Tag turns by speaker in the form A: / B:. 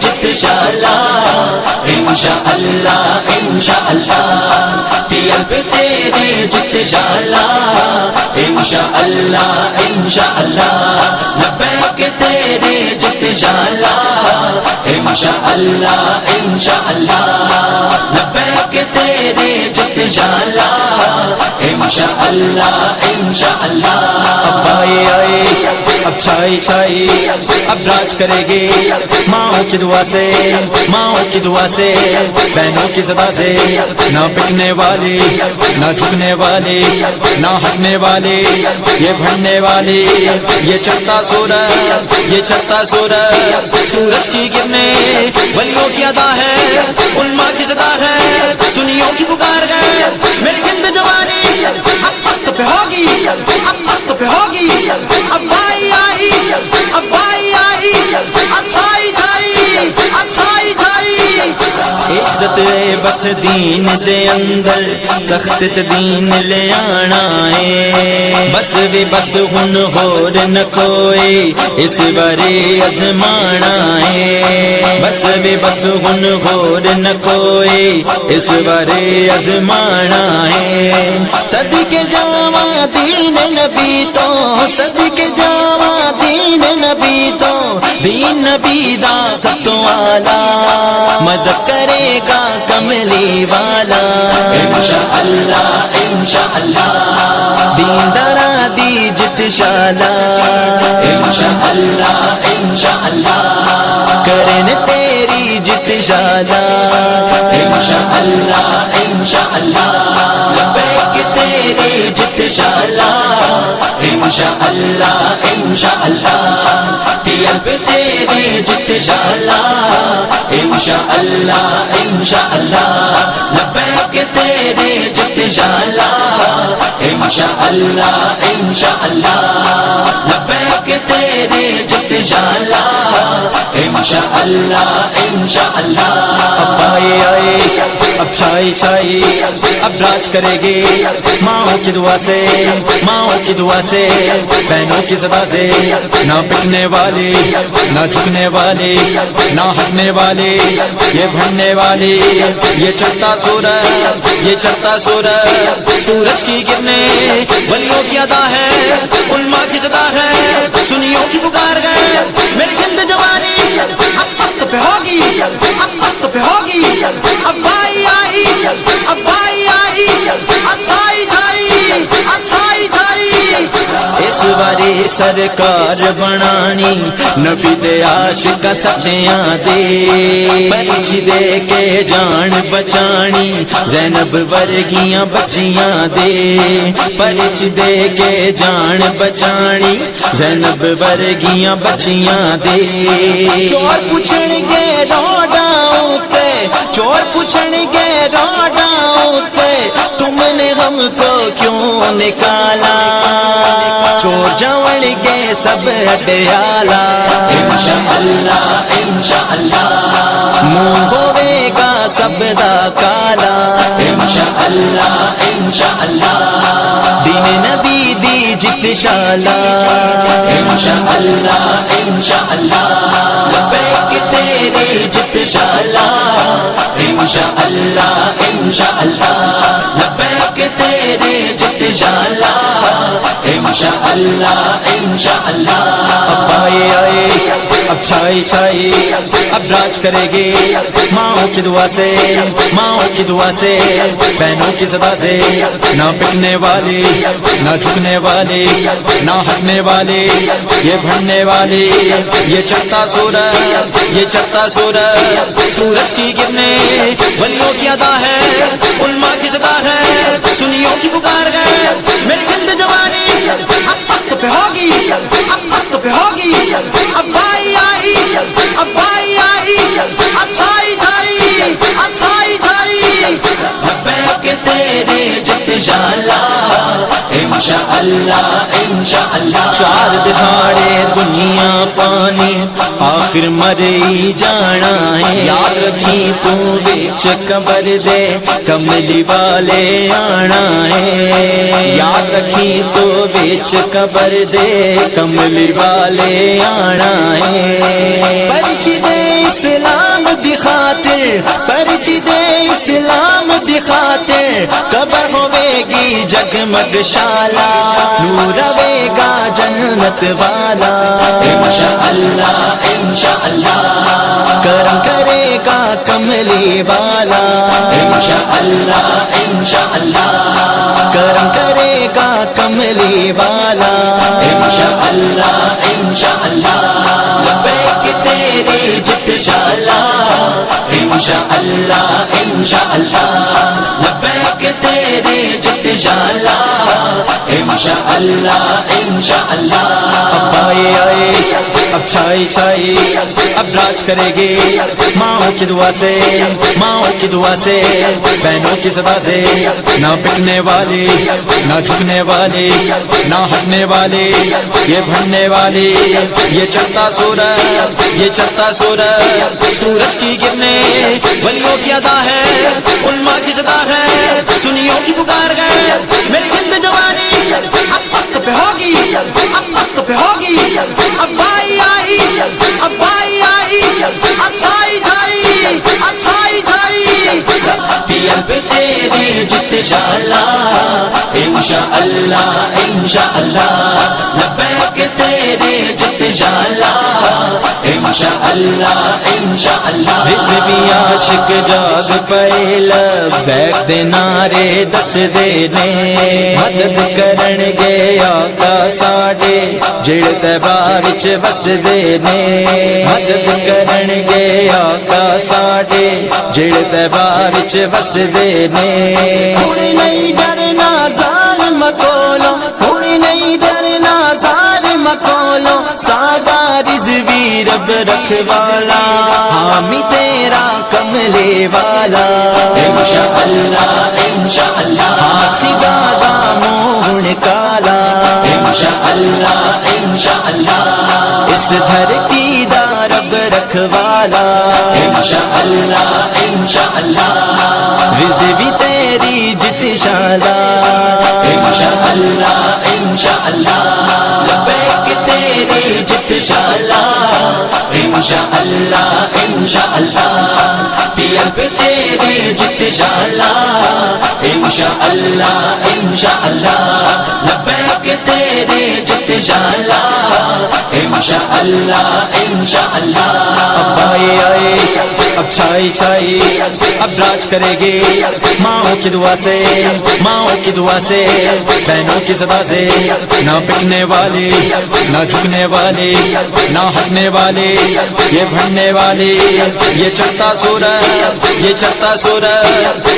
A: جت شالا انشاءاللہ انشاءاللہ طلب تیری جت شالا انشاءاللہ انشاءاللہ لبیک تیری جت شالا انشاءاللہ انشاءاللہ لبیک تیری جت شالا انشاءاللہ انشاءاللہ
B: اب آئے آئے اب چھائی چھائی اب راج کرے گی ماؤں کی دعا سے ماؤں کی دعا سے بہنوں کی صدا سے نہ بکنے والی نہ جھکنے والی نہ ہٹنے والی یہ بڑھنے والی یہ چڑھتا سورج یہ چڑھتا سورج سورج کی کرنیں ولیوں کی ادا ہے علماء کی صدا ہے سنیوں کی پکار ہے میری زند جوانی اب وقت پہ ہوگی اب وقت پہ ہوگی اب آئی آئی اب آئی آئی اچھائی چھائی اچھائی چھائی عزت بس دین دے اندر تخت دین لے آنا ہے بس بھی بس ہن ہور نہ کوئی اس بارے ازمانا ہے بس بھی بس ہن ہور نہ کوئی اس بارے ازمانا ہے صدقے جاواں دین نبی تو صدقے جاواں دین نبی تو دین نبی دا سب تو اعلیٰ مدد کرے گا کملی والا
A: انشاءاللہ انشاءاللہ
B: دین دارا دی جت شالا
A: انشاءاللہ انشاءاللہ
B: کرن تیری جت شالا
A: انشاءاللہ انشاءاللہ لبیک تیری جت شالا انشاءاللہ انشاءاللہ طلب تیری جت شالا انشاءاللہ انشاءاللہ لبیک تیری جت شالا انشاءاللہ انشاءاللہ لبیک تیری جت شالا انشاءاللہ انشاءاللہ
B: اب آئے آئے اب چھائی چھائی اب راج کرے گی ماؤں کی دعا سے ماؤں کی دعا سے بہنوں کی صدا سے نہ بکنے والی نہ جھکنے والی نہ ہٹنے والی یہ بڑھنے والی یہ چڑھتا سورج یہ چڑھتا سورج سورج کی کرنیں ولیوں کی ادا ہے علماء کی صدا ہے سنیوں کی پکار ہے میری زند جوانی اب وقت پہ ہوگی اب وقت پہ ہوگی اب آئی آئی اب آئی آئی اچھائی چھائی اچھائی چھائی اس باری سرکار بنانی نبی دے عاشق سچیاں دے پرچ دے کے جان بچانی زینب ورگیاں بچیاں دے پرچ دے کے جان بچانی زینب ورگیاں بچیاں دے چور پوچھن گے روڈاں تے چور پوچھن گے روڈاں تے تم نے ہم کو کیوں نکالا چور جاون گے سب اڈیالا
A: انشاءاللہ انشاءاللہ
B: منہ ہوے گا سب دا کالا
A: انشاءاللہ انشاءاللہ
B: دین نبی دی جت شالا
A: انشاءاللہ انشاءاللہ لبیک تیری جت شالا انشاءاللہ انشاءاللہ لبیک تیری جت شالا انشاءاللہ انشاءاللہ
B: اب آئے آئے اب چھائی چھائی اب راج کرے گی ماؤں کی دعا سے ماؤں کی دعا سے بہنوں کی صدا سے نہ بکنے والی نہ جھکنے والی نہ ہٹنے والی یہ بڑھنے والی یہ چڑھتا سورج یہ چڑھتا سورج سورج کی کرنیں ولیوں کی ادا ہے علماء کی صدا ہے سنیوں کی پکار ہے میری زند جوانی اب وقت پہ ہوگی اب وقت پہ ہوگی اب آئی آئی اب آئی آئی اچھائی چھائی اچھائی چھائی
A: لبیک تیری جت شالا انشاءاللہ انشاءاللہ
B: چار دہاڑے دنیا فانی آخر مرئی جانا ہے یاد رکھی تو وچ قبر دے کملی والے آنا ہے یاد رکھی تو وچ قبر دے کملی والے آنا ہے پرچ دے اسلام پرچی دے اسلام دکھاتے قبر ہوے گی جگمگ شالا نور رہے گا جنت والا
A: انشاءاللہ انشاءاللہ
B: کرم کرے گا کملی والا
A: انشاءاللہ انشاءاللہ
B: کرم کرے گا کملی والا
A: انشاءاللہ انشاءاللہ لبیک تیری جت شالا انشاءاللہ انشاءاللہ لبیک تیری جت شالا انشاءاللہ انشاءاللہ
B: اب آئے آئے اب چھائی چھائی اب راج کرے گی ماؤں کی دعا سے ماؤں کی دعا سے بہنوں کی صدا سے نہ بکنے والی نہ جھکنے والی نہ ہٹنے والی یہ بڑھنے والی یہ چڑھتا سورج یہ چڑھتا سورج سورج کی کرنے ولیوں کی ادا ہے علماء کی صدا ہے سنیوں کی پکار ہے میری جند جوانی اب وقت پہ ہوگی اب وقت پہ ہوگی اب بھائی آئی اب بھائی آئی اب چھائی چھائی اب چھائی چھائی
A: دیا پہ تیری جت شالا انشاءاللہ انشاءاللہ لبیک تیری جت شالا انشاءاللہ انشاءاللہ
B: حزبی عاشق جاگ پئے لبیک دے نعرے دس دینے مدد کرن گے آقا ساڈے جڑ طیبہ وچ بس دینے مدد کرن گے آقا ساڈے جڑ طیبہ وچ بس دینے ہن نہیں ڈرنا ظالم کولوں ہن نہیں ڈرنا ظالم کولوں ساڈا رضوی رب رکھوالا حامی تیرا کملے والا
A: انشاءاللہ انشاءاللہ
B: حاسدہ دا منہ کالا
A: انشاءاللہ انشاءاللہ
B: اس دھرتی دا رب رکھوالا
A: انشاءاللہ انشاءاللہ
B: رضوی تیری جت شالا
A: انشاءاللہ انشاءاللہ لبیک تیری جت شالا انشاءاللہ انشاءاللہ دیا پہ تیری جت شالا انشاءاللہ انشاءاللہ لبیک تیری جت شالا انشاءاللہ انشاءاللہ
B: اب آئے آئے اب چھائی چھائی اب راج کرے گی ماؤں کی دعا سے ماؤں کی دعا سے بہنوں کی صدا سے نہ بکنے والی نہ جھکنے والی نہ ہٹنے والی یہ بڑھنے والی یہ چڑھتا سورج یہ چڑھتا سورج